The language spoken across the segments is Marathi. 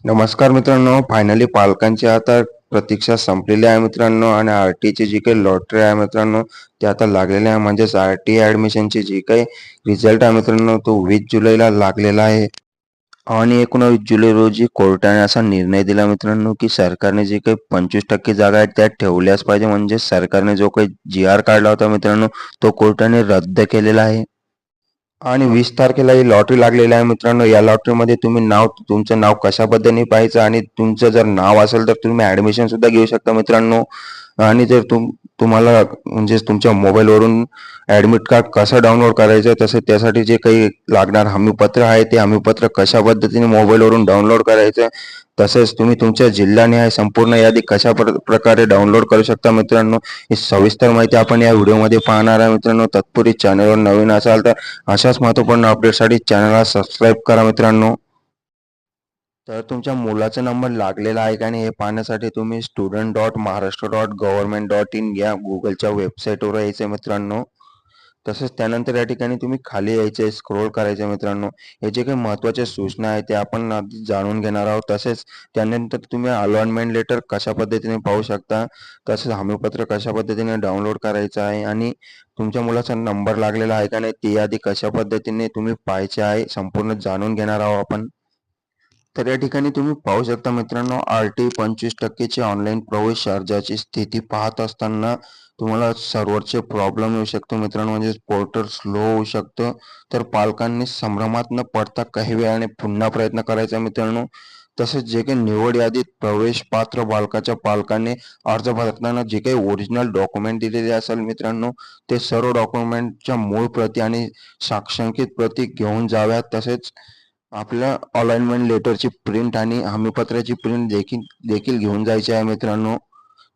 नमस्कार मित्रांनो, फायनली पालकांची आता प्रतीक्षा संपलेली आहे मित्रांनो आणि आर-टीची जी काही लॉटरी आहे मित्रांनो, ती आता लागलेली आहे. म्हणजेच आर-टी ॲडमिशनची जी काही रिझल्ट आहे मित्रांनो, तो 20 जुलैला लागलेला आहे. आणि 19 जुलै रोजी कोर्टाने असा निर्णय दिला मित्रांनो, की सरकारने जे काही 25% जागा आहेत त्या ठेवल्याच पाहिजे. म्हणजे सरकारने जो काही जी-आर काढला होता मित्रांनो, तो कोर्टाने रद्द केलेला आहे. आणि 20 तारखेला ही लॉटरी लागलेली आहे मित्रांनो. या लॉटरीमध्ये तुम्ही तुमचं नाव कशा पद्धतीने पाहायचं आणि तुमचं जर नाव असेल तर तुम्ही ॲडमिशन सुद्धा घेऊ शकता मित्रांनो. आणि जर तुम्हाला म्हणजे तुमच्या मोबाईलवरून ॲडमिट कार्ड कसं डाउनलोड करायचं तसं त्यासाठी जे काही लागणार हमीपत्र आहे ते हमीपत्र कशा पद्धतीने मोबाईलवरून डाउनलोड करायचं तसेच तुम्ही तुमच्या जिल्हानिहाय संपूर्ण यादी कशा प्रकारे डाउनलोड करू शकता मित्रांनो, ही सविस्तर माहिती आपण या व्हिडिओमध्ये पाहणार आहे मित्रांनो. तत्पूर्वी चॅनलवर नवीन असाल तर अशाच महत्त्वपूर्ण अपडेटसाठी चॅनलला सबस्क्राईब करा मित्रांनो. तर तुमच्या मुलाचा नंबर लागलेला आहे का नाही हे पाहण्यासाठी तुम्ही student.maharashtra.government.in या गुगलच्या वेबसाईटवर यायचं आहे मित्रांनो. तसंच त्यानंतर या ठिकाणी तुम्ही खाली यायचे आहे, स्क्रोल करायचे मित्रांनो. हे जे काही महत्त्वाच्या सूचना आहेत ते आपण आधी जाणून घेणार आहोत. तसेच त्यानंतर तुम्ही अलॉटमेंट लेटर कशा पद्धतीने पाहू शकता, तसेच हमीपत्र कशा पद्धतीने डाउनलोड करायचं आहे आणि तुमच्या मुलाचा नंबर लागलेला आहे का नाही ते आधी कशा पद्धतीने तुम्ही पाहायचे आहे संपूर्ण जाणून घेणार आहोत आपण. तर या ठिकाणी तुम्ही पाहू शकता मित्रांनो, आर-टी 25%ची ऑनलाईन प्रवेश अर्जाची स्थिती पाहत असताना तुम्हाला सर्व्हरचे प्रॉब्लेम येऊ शकतो मित्रांनो, म्हणजे पोर्टल स्लो होऊ शकतं. तर पालकांनी संभ्रमात न पडता काही वेळाने पुन्हा प्रयत्न करायचा मित्रांनो. तसेच जे काही निवड यादीत प्रवेश पात्र बालकाच्या पालकांनी अर्ज भरताना जे काही ओरिजिनल डॉक्युमेंट दिलेले असेल मित्रांनो, ते सर्व डॉक्युमेंटच्या मूळ प्रती आणि साक्षांकित प्रती घेऊन जाव्यात. तसेच आपल्या अलाइनमेंट लेटरची प्रिंट आणि हमीपत्राची प्रिंट देखील देखील घेऊन जायची आहे मित्रांनो.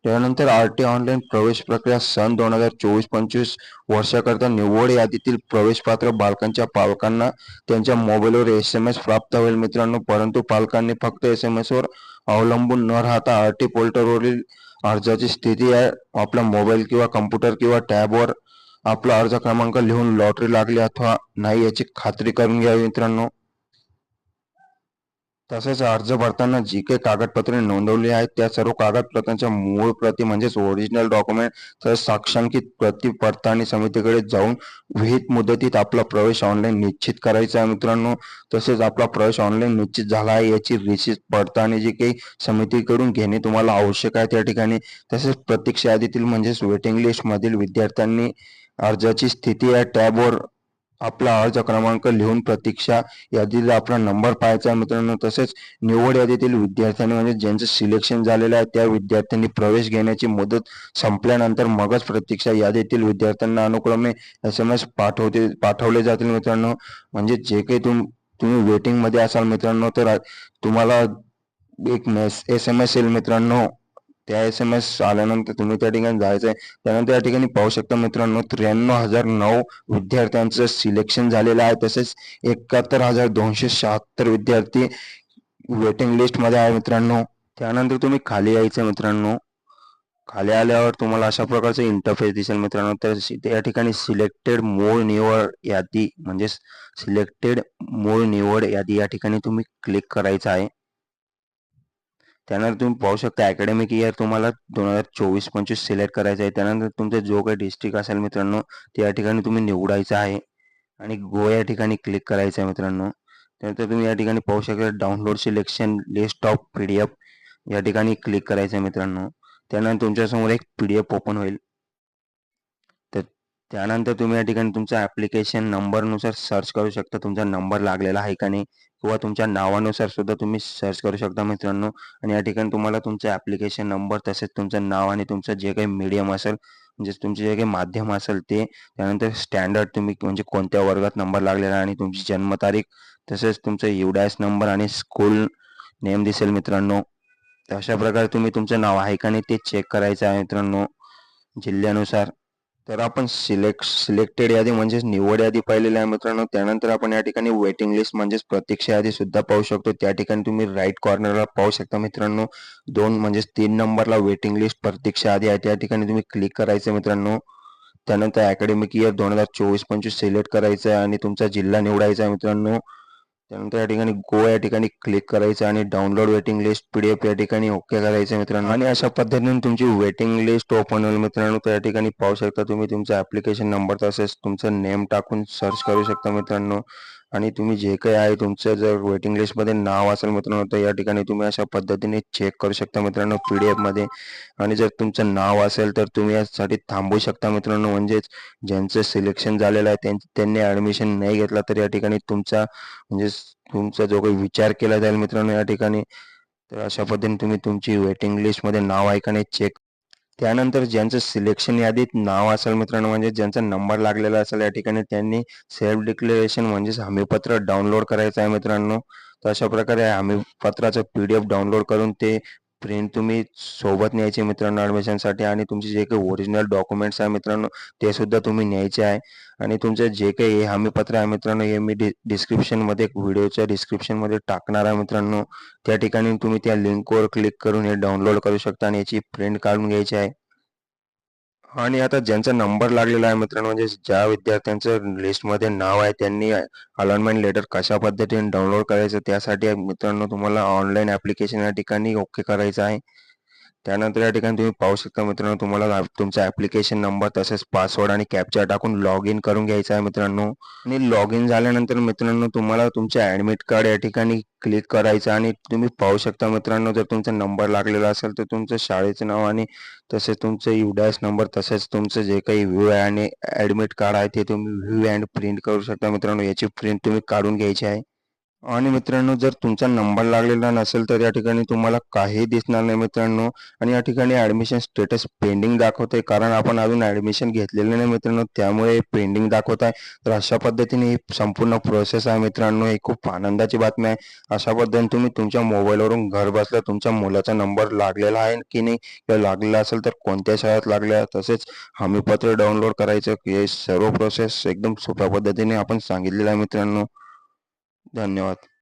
त्यानंतर आर-टी ऑनलाईन प्रवेश प्रक्रिया सन 2024-25 वर्षाकरता निवड यादीतील प्रवेशपात्र बालकांच्या पालकांना त्यांच्या मोबाईलवर SMS प्राप्त होईल मित्रांनो. परंतु पालकांनी फक्त SMSवर अवलंबून न राहता आर-टी पोर्टलवरील अर्जाची स्थिती आहे आपला मोबाईल किंवा कम्प्युटर किंवा टॅबवर आपला अर्ज क्रमांक लिहून लॉटरी लागली अथवा नाही याची खात्री करून घ्यावी मित्रांनो. तसेच अर्ज भरताना जी काही कागदपत्रे नोंदवली आहेत त्या सर्व कागदपत्रांच्या मूळ प्रती म्हणजेच ओरिजिनल डॉक्युमेंट तसेच साक्षांकित प्रती पडताळणी समितीकडे जाऊन विहित मुदतीत आपला प्रवेश ऑनलाईन निश्चित करायचा आहे मित्रांनो. तसेच आपला प्रवेश ऑनलाईन निश्चित झाला आहे याची रिसिप्ट पडताळणी जी काही समितीकडून घेणे तुम्हाला आवश्यक आहे त्या ठिकाणी. तसेच प्रतीक्षा यादीतील म्हणजेच वेटिंग लिस्टमधील विद्यार्थ्यांनी अर्जाची स्थिती या टॅबवर आपला अर्ज क्रमांक लिहून प्रतीक्षा यादीला आपला नंबर पाहायचा आहे मित्रांनो. तसेच निवड यादीतील विद्यार्थ्यांनी म्हणजे ज्यांचं सिलेक्शन झालेलं आहे त्या विद्यार्थ्यांनी प्रवेश घेण्याची मुदत संपल्यानंतर मगच प्रतीक्षा यादीतील विद्यार्थ्यांना अनुक्रमे SMS पाठवले जातील मित्रांनो. म्हणजे जे काही तुम्ही वेटिंगमध्ये असाल मित्रांनो तर तुम्हाला एक SMS येईल मित्रांनो. त्या SMS आल्यानंतर तुम्ही त्या ठिकाणी जायचं आहे. त्यानंतर या ठिकाणी पाहू शकता मित्रांनो 93,009 विद्यार्थ्यांचं सिलेक्शन झालेलं आहे. तसेच 71,276 विद्यार्थी वेटिंग लिस्टमध्ये आहे मित्रांनो. त्यानंतर तुम्ही खाली यायचं मित्रांनो. खाली आल्यावर तुम्हाला अशा प्रकारचं इंटरफेस दिसेल मित्रांनो. तर त्या ठिकाणी सिलेक्टेड मूळ निवड यादी म्हणजे सिलेक्टेड मूळ निवड यादी या ठिकाणी तुम्ही क्लिक करायचं आहे. त्यानंतर तुम्ही पाहू शकता अकॅडमिक इयर तुम्हाला 2024-25 सिलेक्ट करायचं आहे. त्यानंतर तुमचा जो काही डिस्ट्रिक्ट असेल मित्रांनो ते या ठिकाणी तुम्ही निवडायचं आहे आणि गो या ठिकाणी क्लिक करायचं आहे मित्रांनो. त्यानंतर तुम्ही या ठिकाणी पाहू शकता download selection list of PDF या ठिकाणी क्लिक करायचं आहे मित्रांनो. त्यानंतर तुमच्यासमोर एक PDF ओपन होईल. तर त्यानंतर तुम्ही या ठिकाणी तुमचा ॲप्लिकेशन नंबरनुसार सर्च करू शकता. तुमचा नंबर लागलेला आहे का नाही किंवा तुमच्या नावानुसार सुद्धा तुम्ही सर्च करू शकता मित्रांनो. आणि या ठिकाणी तुम्हाला तुमचा ॲप्लिकेशन नंबर तसेच तुमचं नाव आणि तुमचं जे काही मीडियम असेल म्हणजे तुमचे जे काही माध्यम असेल ते त्यानंतर स्टँडर्ड तुम्ही म्हणजे कोणत्या वर्गात नंबर लागलेला आणि तुमची जन्मतारीख तसेच तुमचं UDAS नंबर आणि स्कूल नेम दिसेल मित्रांनो. तर अशा प्रकारे तुम्ही तुमचं नाव आहे का नाही ते चेक करायचं आहे मित्रांनो जिल्ह्यानुसार. तर आपण सिलेक्टेड यादी म्हणजेच निवड यादी पाहिलेली आहे मित्रांनो. त्यानंतर आपण या ठिकाणी वेटिंग लिस्ट म्हणजेच प्रतीक्षा यादी सुद्धा पाहू शकतो. त्या ठिकाणी तुम्ही राईट कॉर्नरला पाहू शकता मित्रांनो 2 म्हणजेच 3 नंबरला वेटिंग लिस्ट प्रतीक्षा यादी आहे त्या ठिकाणी तुम्ही क्लिक करायचं मित्रांनो. त्यानंतर अकॅडमिक इयर 2024-25 सिलेक्ट करायचं आहे आणि तुमचा जिल्हा निवडायचा आहे मित्रांनो. त्यानंतर या ठिकाणी गो या ठिकाणी क्लिक करायचं आणि डाउनलोड वेटिंग लिस्ट PDF या ठिकाणी ओके करायचं मित्रांनो. आणि अशा पद्धतीने तुमची वेटिंग लिस्ट ओपन होईल मित्रांनो. तर या ठिकाणी पाहू शकता तुम्ही तुमचा ॲप्लिकेशन नंबर तसेच तुमचं नेम टाकून सर्च करू शकता मित्रांनो. आणि तुम्ही जे काही आहे तुमचं जर वेटिंग लिस्टमध्ये नाव असेल मित्रांनो तर या ठिकाणी तुम्ही अशा पद्धतीने चेक करू शकता मित्रांनो PDF मध्ये. आणि जर तुमचं नाव असेल तर तुम्ही यासाठी थांबू शकता मित्रांनो. म्हणजेच ज्यांचं सिलेक्शन झालेलं आहे त्यांनी ॲडमिशन नाही घेतला तर या ठिकाणी तुमचा म्हणजे तुमचा जो काही विचार केला जाईल मित्रांनो या ठिकाणी. तर अशा पद्धतीने तुम्ही तुमची वेटिंग लिस्टमध्ये नाव आहे का नाही चेक. त्यानंतर ज्यांचं सिलेक्शन यादीत नाव असेल मित्रांनो म्हणजे ज्यांचा नंबर लागलेला असेल या ठिकाणी त्यांनी सेल्फ डिक्लेरेशन म्हणजेच हमीपत्र डाउनलोड करायचं आहे मित्रांनो. तर अशा प्रकारे हमीपत्राचं PDF डाउनलोड करून ते प्रिंट तुम्ही सोबत न्यायचे मित्रांनो ॲडमिशनसाठी. आणि तुमचे जे काही ओरिजिनल डॉक्युमेंट्स आहे मित्रांनो ते सुद्धा तुम्ही न्यायचे आहे. आणि तुमचं जे काही हे हमीपत्र आहे मित्रांनो हे मी डिस्क्रिप्शनमध्ये व्हिडिओच्या डिस्क्रिप्शनमध्ये टाकणार आहे मित्रांनो. त्या ठिकाणी तुम्ही त्या लिंकवर क्लिक करून हे डाउनलोड करू शकता आणि याची प्रिंट काढून घ्यायची आहे. आणि आता ज्यांचा नंबर लागलेला आहे मित्रांनो म्हणजे ज्या विद्यार्थ्यांचं लिस्टमध्ये नाव आहे त्यांनी अलॉटमेंट लेटर कशा पद्धतीने डाउनलोड करायचं त्यासाठी मित्रांनो तुम्हाला ऑनलाईन ॲप्लिकेशन या ठिकाणी ओके करायचं आहे. त्यानंतर या ठिकाणी तुम्ही पाहू शकता मित्रांनो तुम्हाला तुमचा ॲप्लिकेशन नंबर तसेच पासवर्ड आणि कॅप्चा टाकून लॉग इन करून घ्यायचा आहे मित्रांनो. आणि लॉग इन झाल्यानंतर मित्रांनो तुम्हाला तुमचे ॲडमिट कार्ड या ठिकाणी क्लिक करायचं आणि तुम्ही पाहू शकता मित्रांनो जर तुमचा नंबर लागलेला असेल तर तुमचं शाळेचं नाव आणि तसेच तुमचं UDAS नंबर तसेच तुमचं जे काही व्ह्यू आणि ॲडमिट कार्ड आहे ते तुम्ही व्ह्यू अँड प्रिंट करू शकता मित्रांनो. याची प्रिंट तुम्ही काढून घ्यायची आहे. आणि मित्रांनो जर तुमचा नंबर लागलेला नसेल तर या ठिकाणी तुम्हाला काही दिसणार नाही मित्रांनो. आणि या ठिकाणी ॲडमिशन स्टेटस पेंडिंग दाखवते कारण आपण अजून ॲडमिशन घेतलेलं नाही मित्रांनो त्यामुळे पेंडिंग दाखवत आहे. तर अशा पद्धतीने ही संपूर्ण प्रोसेस आहे मित्रांनो. ही खूप आनंदाची बातमी आहे. अशा पद्धतीने तुम्ही तुमच्या मोबाईलवरून घर बसल्या तुमच्या मुलाचा नंबर लागलेला आहे की नाही किंवा लागलेला असेल तर कोणत्या शाळेत लागला तसेच हमीपत्र डाउनलोड करायचं हे सर्व प्रोसेस एकदम सोप्या पद्धतीने आपण सांगितलेलं आहे मित्रांनो. धन्यवाद.